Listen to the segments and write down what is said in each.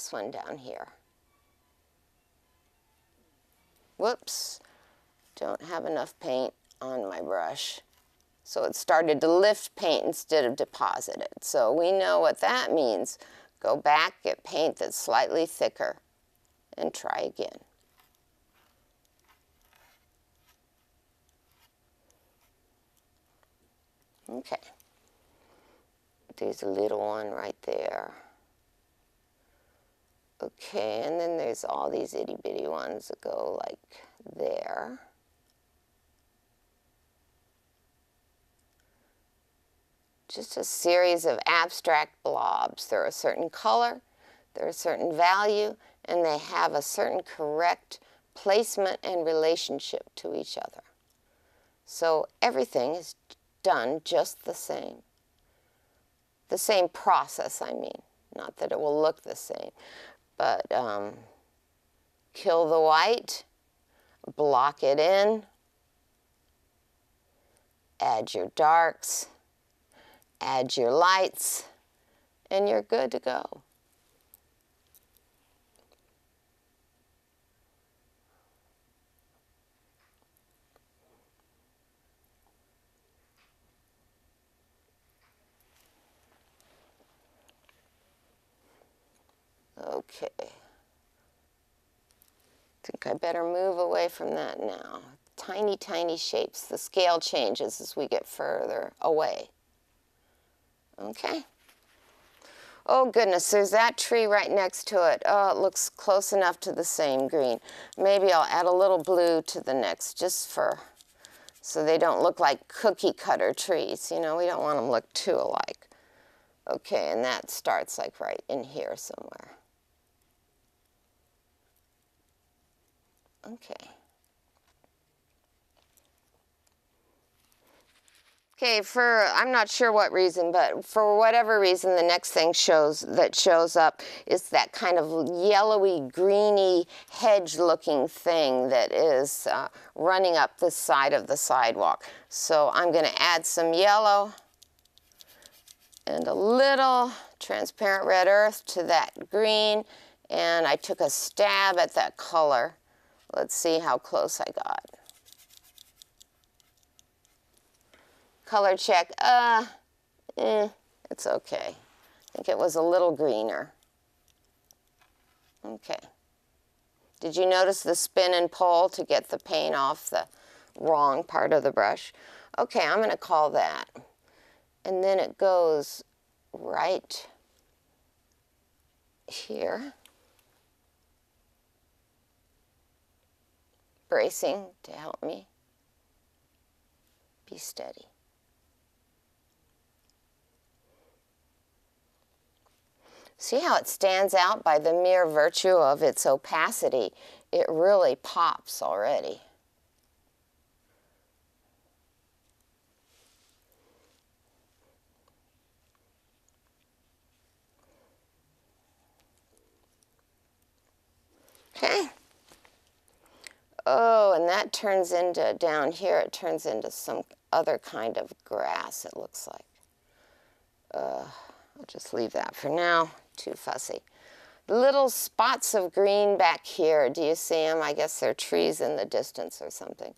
this one down here. Whoops, don't have enough paint on my brush. So it started to lift paint instead of deposit it. So we know what that means. Go back, get paint that's slightly thicker, and try again. Okay. There's a little one right there. Okay, and then there's all these itty bitty ones that go like there. Just a series of abstract blobs. They're a certain color, they're a certain value, and they have a certain correct placement and relationship to each other. So everything is done just the same. The same process, I mean. Not that it will look the same, but kill the white, block it in, add your darks, add your lights, and you're good to go. Okay. Think I better move away from that now. Tiny, tiny shapes. The scale changes as we get further away. Okay. Oh goodness, there's that tree right next to it. Oh, it looks close enough to the same green. Maybe I'll add a little blue to the next, just so they don't look like cookie cutter trees. You know, we don't want them to look too alike. Okay, and that starts like right in here somewhere. Okay. Okay, I'm not sure what reason, but for whatever reason, the next thing that shows up is that kind of yellowy, greeny, hedge-looking thing that is running up the side of the sidewalk. So I'm going to add some yellow and a little transparent red earth to that green, and I took a stab at that color. Let's see how close I got. Color check, it's okay. I think it was a little greener. Okay. Did you notice the spin and pull to get the paint off the wrong part of the brush? Okay, I'm going to call that. And then it goes right here. Bracing to help me. Be steady. See how it stands out by the mere virtue of its opacity? It really pops already. Okay. Oh, and that turns into, down here, it turns into some other kind of grass, it looks like. I'll just leave that for now. Too fussy. Little spots of green back here. Do you see them? I guess they're trees in the distance or something.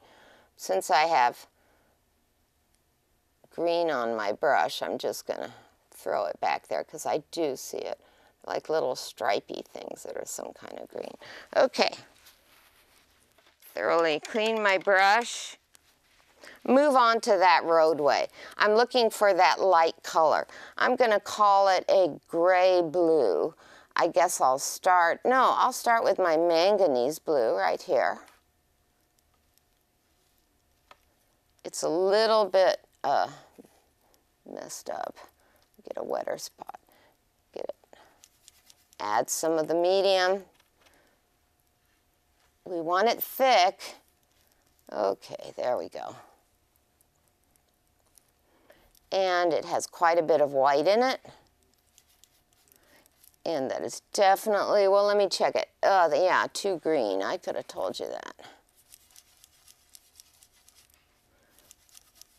Since I have green on my brush, I'm just going to throw it back there because I do see it. Like little stripy things that are some kind of green. Okay. Thoroughly clean my brush. Move on to that roadway. I'm looking for that light color. I'm going to call it a gray-blue. I guess I'll start with my manganese blue right here. It's a little bit messed up. Get a wetter spot. Get it. Add some of the medium. We want it thick. Okay, there we go. And it has quite a bit of white in it. And that is definitely, well, let me check it. Yeah, too green. I could have told you that.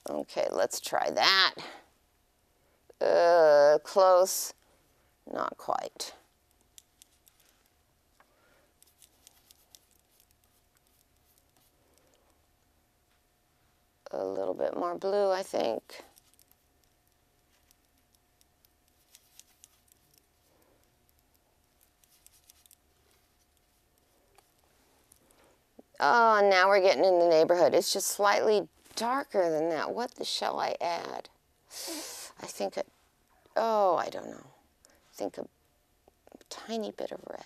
Okay, let's try that. Close. Not quite. a little bit more blue, I think. Oh, now we're getting in the neighborhood. It's just slightly darker than that. What shall I add? I think, oh, I don't know. I think a tiny bit of red.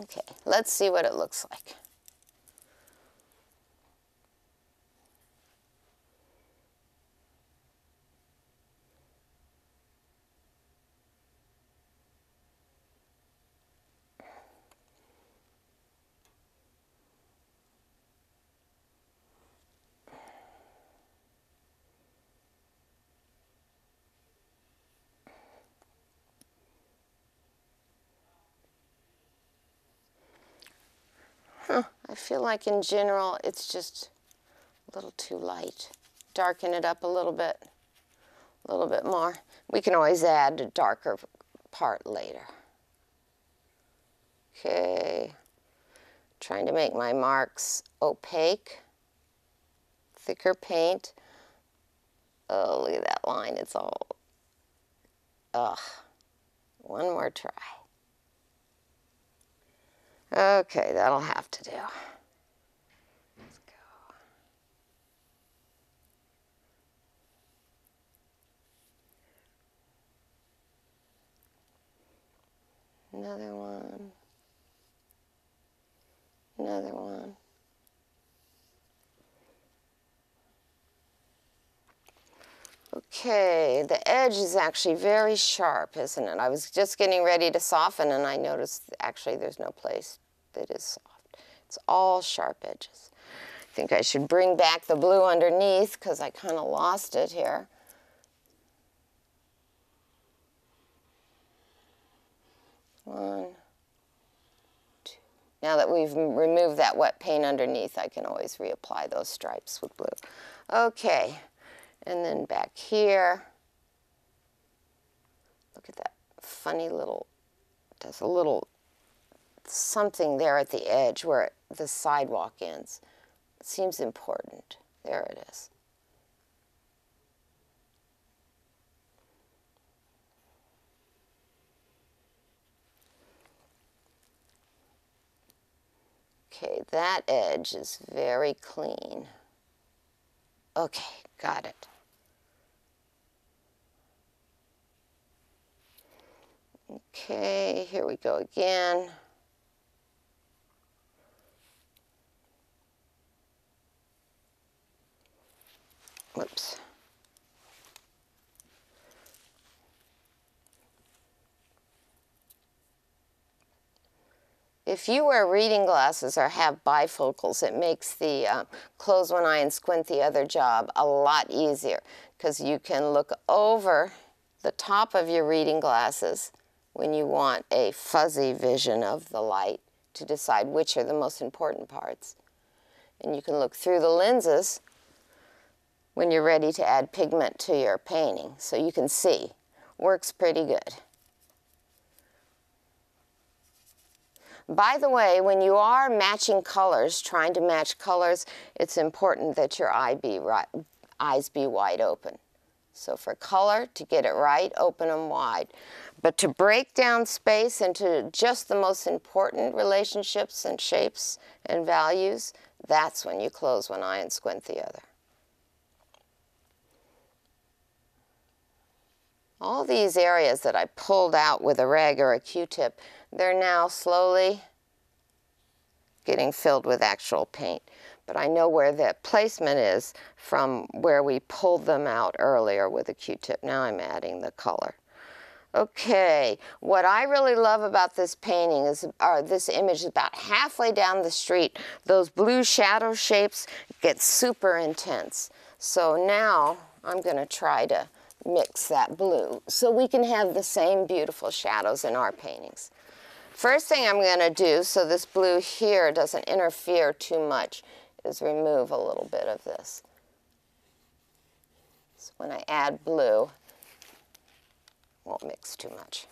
Okay, let's see what it looks like. I feel like in general it's just a little too light. Darken it up a little bit more. We can always add a darker part later. Okay, trying to make my marks opaque, thicker paint. Oh, look at that line, it's all, ugh. One more try. Okay, that'll have to do. Let's go. Another one. Another one. Okay, the edge is actually very sharp, isn't it? I was just getting ready to soften and I noticed actually there's no place that is soft. It's all sharp edges. I think I should bring back the blue underneath because I kind of lost it here. One, two. Now that we've removed that wet paint underneath, I can always reapply those stripes with blue. Okay. And then back here, look at that funny little, there's a little something there at the edge where the sidewalk ends. It seems important. There it is. Okay, that edge is very clean. Okay, got it. Okay, here we go again. Whoops. If you wear reading glasses or have bifocals, it makes the close one eye and squint the other job a lot easier because you can look over the top of your reading glasses when you want a fuzzy vision of the light to decide which are the most important parts. And you can look through the lenses when you're ready to add pigment to your painting so you can see. Works pretty good. By the way, when you are matching colors, trying to match colors, it's important that your eyes be wide open. So for color, to get it right, open them wide. But to break down space into just the most important relationships and shapes and values, that's when you close one eye and squint the other. All these areas that I pulled out with a rag or a Q-tip, they're now slowly getting filled with actual paint. But I know where the placement is from where we pulled them out earlier with a Q-tip. Now I'm adding the color. Okay, what I really love about this painting is, or this image is about halfway down the street, those blue shadow shapes get super intense. So now I'm going to try to mix that blue so we can have the same beautiful shadows in our paintings. First thing I'm going to do, so this blue here doesn't interfere too much, is remove a little bit of this. So when I add blue, won't mix too much.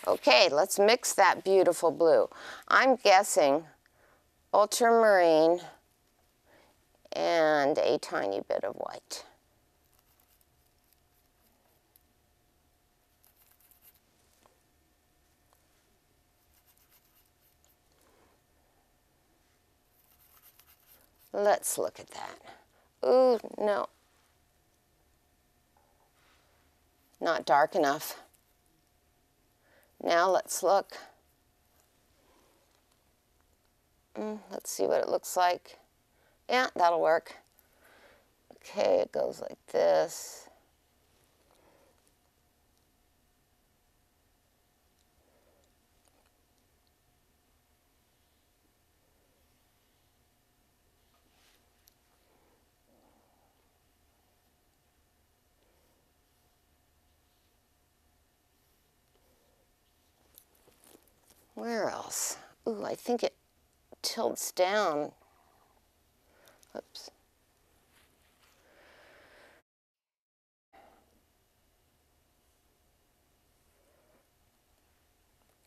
Okay, let's mix that beautiful blue. I'm guessing ultramarine, and a tiny bit of white. Let's look at that. Ooh, no. Not dark enough. Now let's look. Let's see what it looks like. Yeah, that'll work. Okay, it goes like this. Where else? Ooh, I think it tilts down. Oops.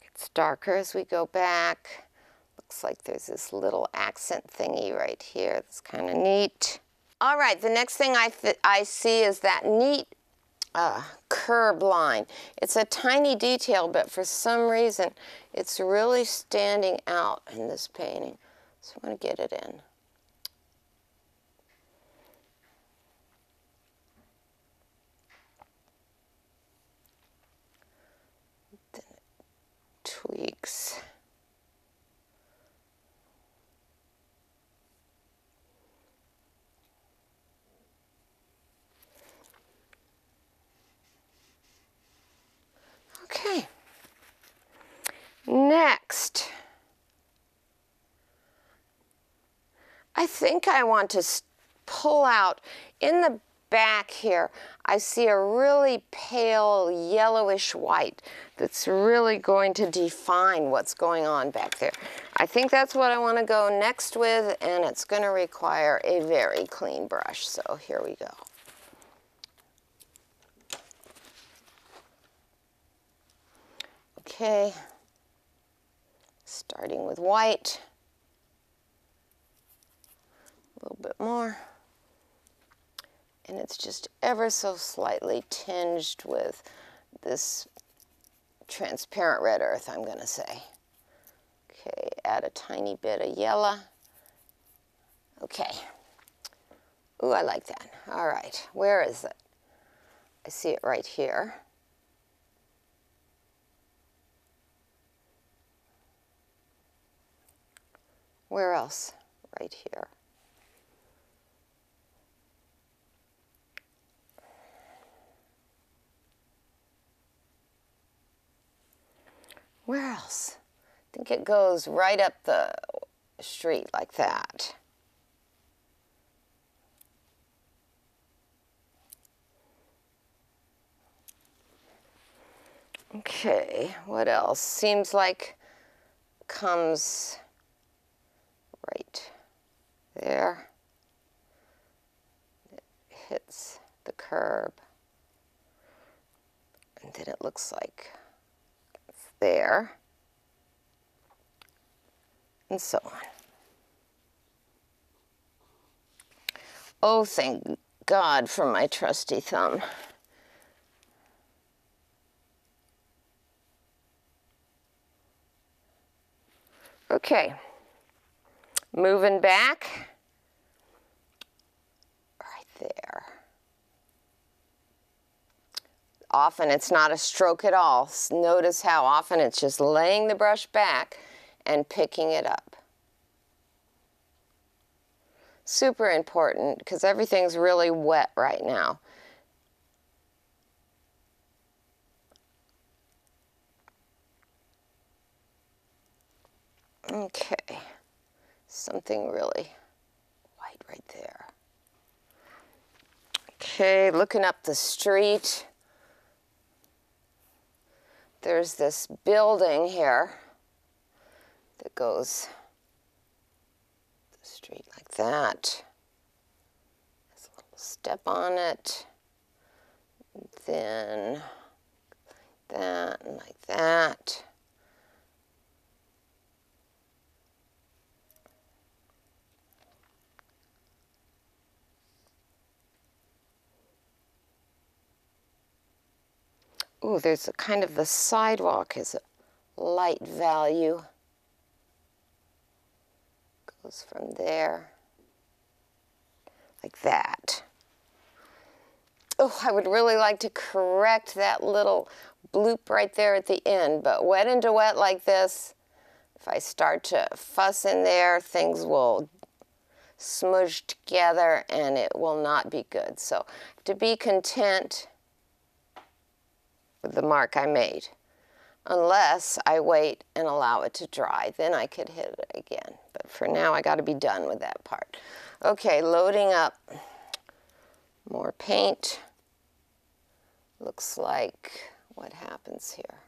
It's darker as we go back. Looks like there's this little accent thingy right here. That's kind of neat. All right, the next thing I see is that neat curb line. It's a tiny detail, but for some reason, it's really standing out in this painting. So I want to get it in. Then it tweaks. Okay. Next, I think I want to pull out in the back here. I see a really pale yellowish white that's really going to define what's going on back there. I think that's what I want to go next with, and it's going to require a very clean brush. So here we go. Okay, starting with white, a little bit more, and it's just ever so slightly tinged with this transparent red earth, I'm going to say. Okay, add a tiny bit of yellow. Okay. Ooh, I like that. All right, where is it? I see it right here. Where else? Right here. Where else? I think it goes right up the street like that. Okay, what else? Seems like comes right there. It hits the curb. And then it looks like it's there. And so on. Oh, thank God for my trusty thumb. Okay, moving back, right there. Often it's not a stroke at all. Notice how often it's just laying the brush back and picking it up. Super important because everything's really wet right now. Okay, something really white right there. Okay, looking up the street. There's this building here that goes the street like that. There's a little step on it. Then that and like that. Ooh, there's a kind of the sidewalk is a light value. Goes from there, like that. Oh, I would really like to correct that little bloop right there at the end, but wet into wet like this, if I start to fuss in there, things will smudge together and it will not be good. So to be content with the mark I made, unless I wait and allow it to dry, then I could hit it again. But for now, I got to be done with that part. Okay, loading up more paint. Looks like, what happens here?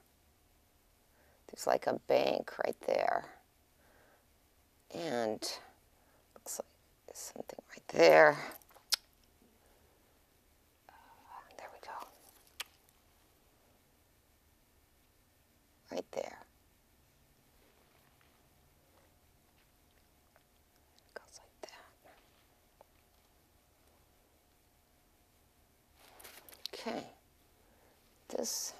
There's like a bank right there. And looks like there's something right there. There we go. Right there. Goes like that. Okay. This.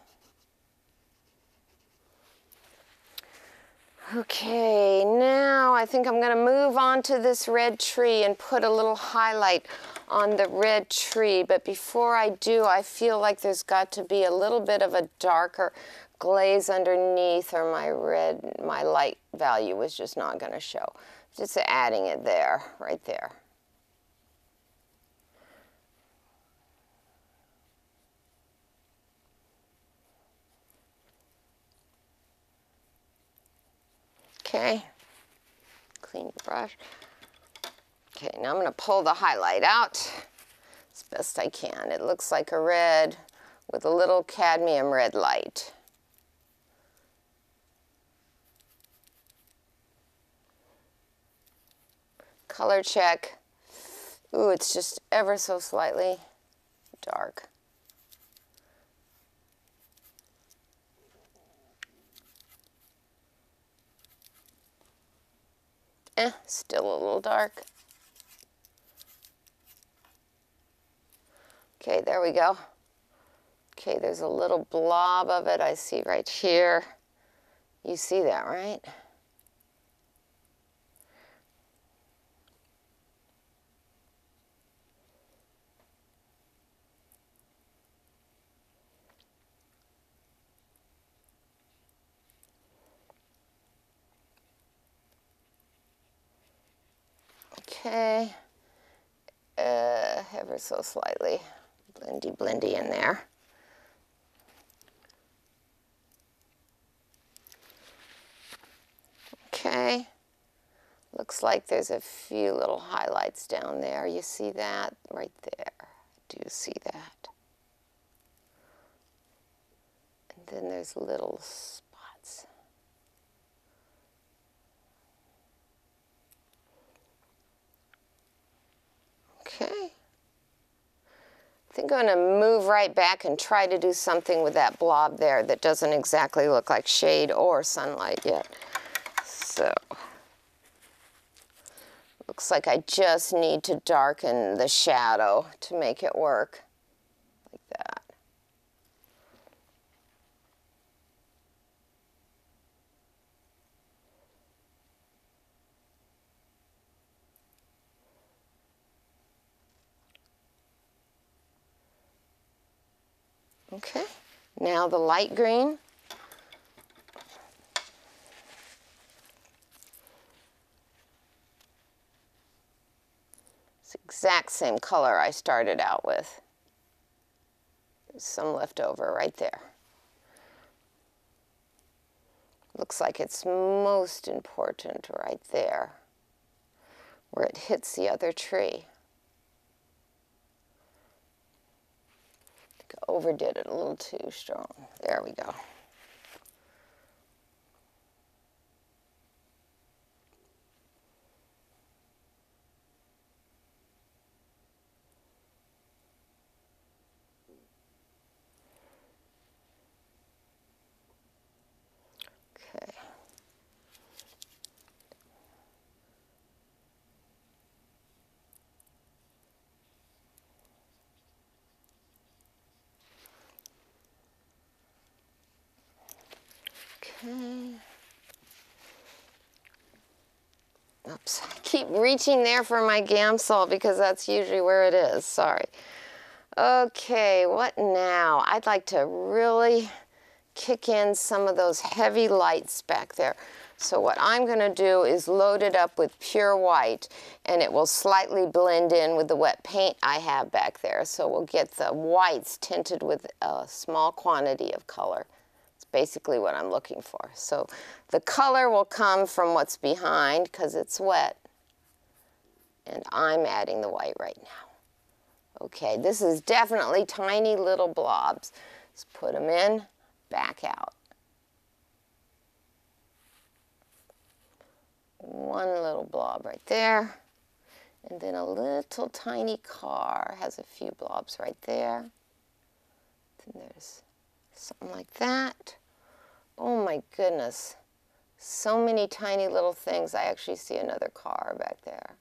Okay, now I think I'm going to move on to this red tree and put a little highlight on the red tree. But before I do, I feel like there's got to be a little bit of a darker glaze underneath, or my light value was just not going to show. Just adding it there, right there. Okay, clean your brush. Okay, now I'm going to pull the highlight out as best I can. It looks like a red with a little cadmium red light. Color check. Ooh, it's just ever so slightly dark. Still a little dark. Okay, there we go. Okay, there's a little blob of it I see right here. You see that, right? Okay, ever so slightly blendy in there. Okay, looks like there's a few little highlights down there. You see that right there? Do you see that? And then there's little spots. Okay. I think I'm going to move right back and try to do something with that blob there that doesn't exactly look like shade or sunlight yet. So, looks like I just need to darken the shadow to make it work, like that. Okay, now the light green. It's the exact same color I started out with. There's some left over right there. Looks like it's most important right there, where it hits the other tree. I think I overdid it a little too strong. There we go. Okay. Okay. Oops, I keep reaching there for my Gamsol because that's usually where it is, sorry. Okay, what now? I'd like to really kick in some of those heavy lights back there. So what I'm going to do is load it up with pure white, and it will slightly blend in with the wet paint I have back there. So we'll get the whites tinted with a small quantity of color. It's basically what I'm looking for. So the color will come from what's behind because it's wet, and I'm adding the white right now. Okay, this is definitely tiny little blobs. Let's put them in, back out. One little blob right there, and then a little tiny car has a few blobs right there. Then there's something like that. Oh my goodness, so many tiny little things. I actually see another car back there.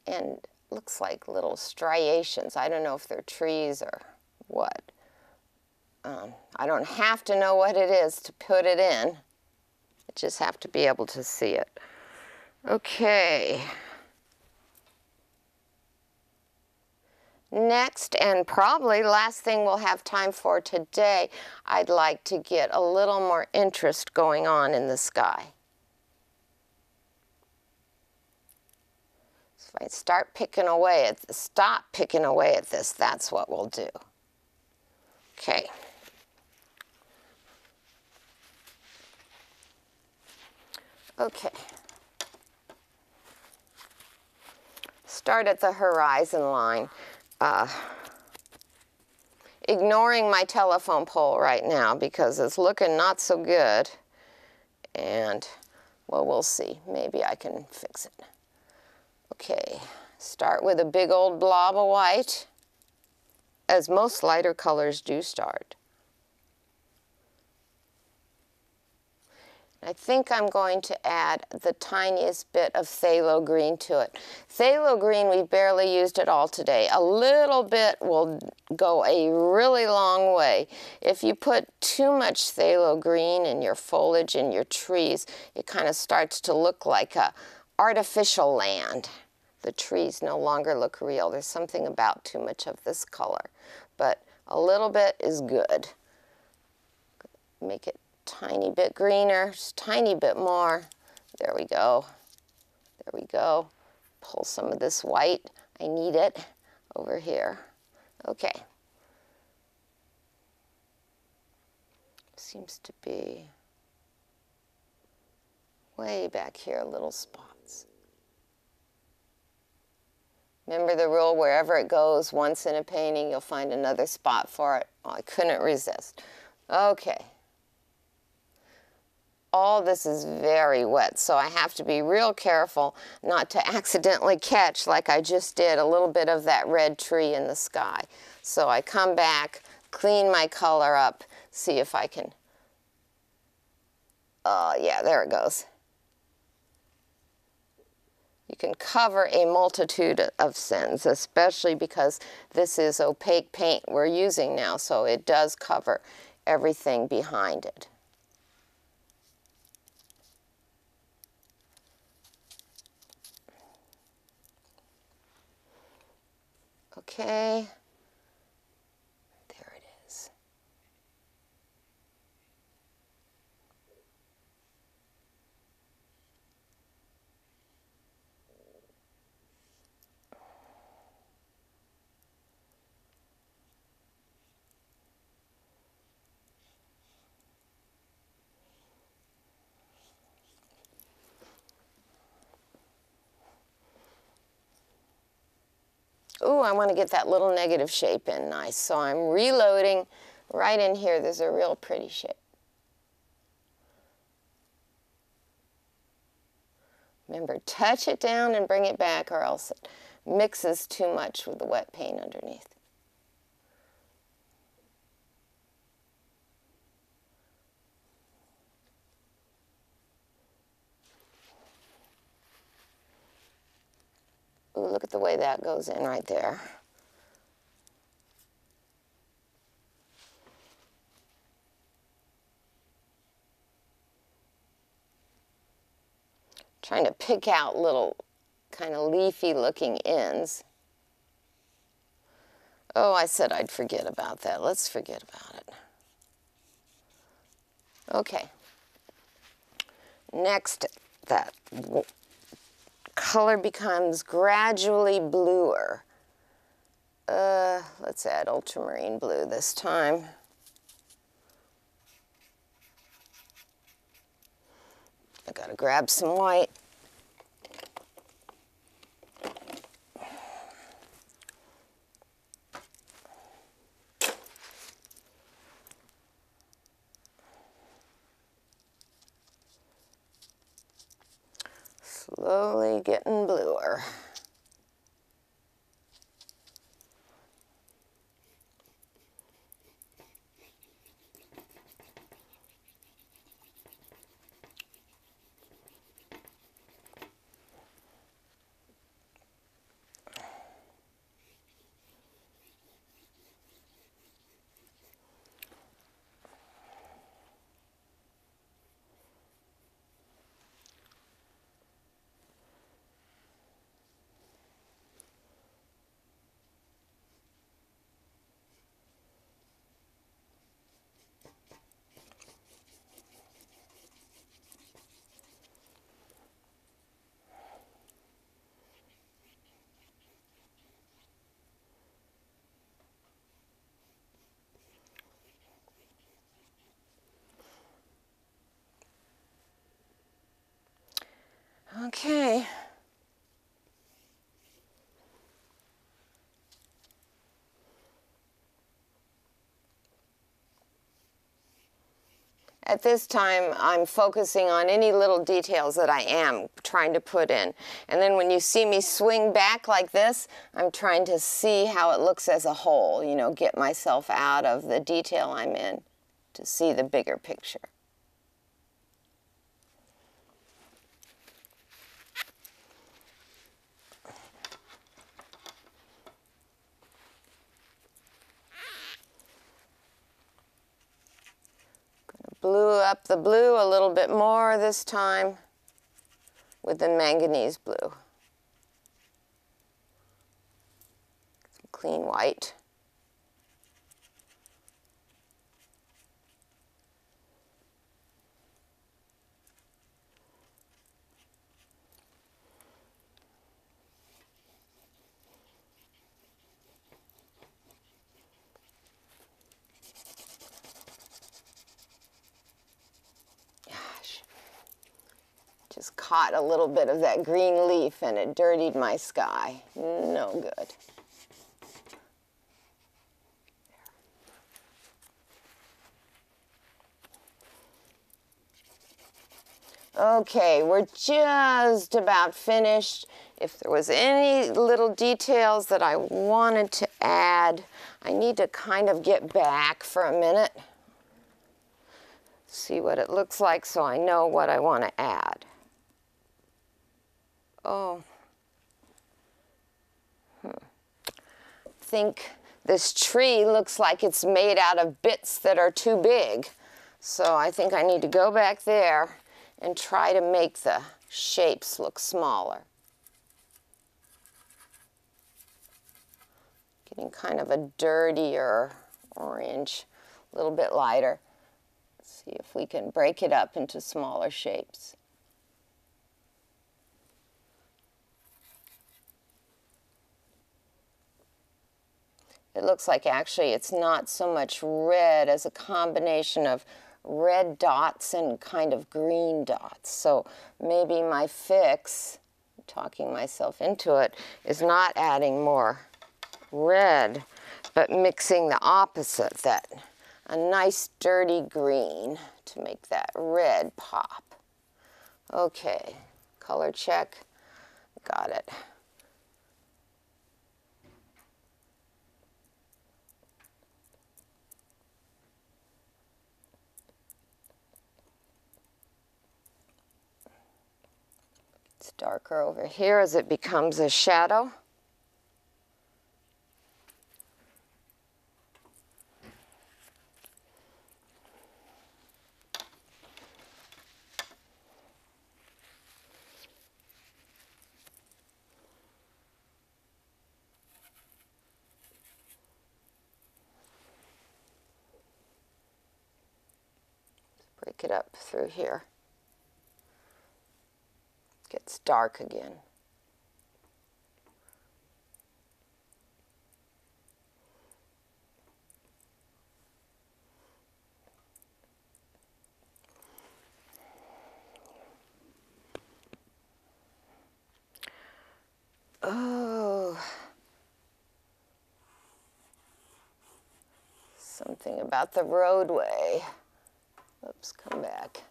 And looks like little striations. I don't know if they're trees or what. I don't have to know what it is to put it in. I just have to be able to see it. Okay. Next, and probably last thing we'll have time for today, I'd like to get a little more interest going on in the sky. So if I start picking away at this, stop picking away at this, that's what we'll do. Okay. Okay. Start at the horizon line. Ignoring my telephone pole right now because it's looking not so good. And, well, we'll see. Maybe I can fix it. Okay, start with a big old blob of white, as most lighter colors do start. I think I'm going to add the tiniest bit of phthalo green to it. Phthalo green, we barely used at all today. A little bit will go a really long way. If you put too much phthalo green in your foliage in your trees, it kind of starts to look like a artificial land. The trees no longer look real. There's something about too much of this color. But a little bit is good. Make it tiny bit greener, just tiny bit more. There we go. There we go. Pull some of this white. I need it over here. Okay. Seems to be way back here, little spots. Remember the rule, wherever it goes, once in a painting, you'll find another spot for it. Oh, I couldn't resist. Okay. All this is very wet, so I have to be real careful not to accidentally catch, like I just did, a little bit of that red tree in the sky. So I come back, clean my color up, see if I can, yeah, there it goes. You can cover a multitude of sins, especially because this is opaque paint we're using now, so it does cover everything behind it. Okay, there it is. Ooh, I want to get that little negative shape in nice. So I'm reloading right in here. There's a real pretty shape. Remember, touch it down and bring it back, or else it mixes too much with the wet paint underneath. Ooh, look at the way that goes in right there. trying to pick out little kind of leafy looking ends. Oh, I said I'd forget about that. Let's forget about it. Okay. Next, that color becomes gradually bluer. Let's add ultramarine blue this time. I gotta grab some white. Slowly getting bluer. Okay. At this time, I'm focusing on any little details that I am trying to put in. And then when you see me swing back like this, I'm trying to see how it looks as a whole, you know, get myself out of the detail I'm in to see the bigger picture. Blue up the blue a little bit more this time with the manganese blue. Some clean white. Just caught a little bit of that green leaf and it dirtied my sky. No good. Okay, we're just about finished. If there was any little details that I wanted to add, I need to kind of get back for a minute, see what it looks like so I know what I want to add. Oh, I think this tree looks like it's made out of bits that are too big. So I think I need to go back there and try to make the shapes look smaller. Getting kind of a dirtier orange, a little bit lighter. Let's see if we can break it up into smaller shapes. It looks like actually it's not so much red as a combination of red dots and kind of green dots. So maybe my fix, talking myself into it, is not adding more red, but mixing the opposite, that a nice dirty green to make that red pop. Okay, color check, got it. It's darker over here as it becomes a shadow. pick it up through here. Gets dark again. Oh, something about the roadway. Oops, come back.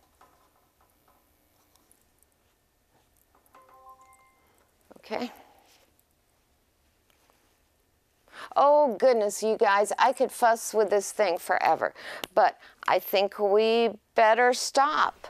Okay. Oh goodness, you guys, I could fuss with this thing forever, but I think we better stop.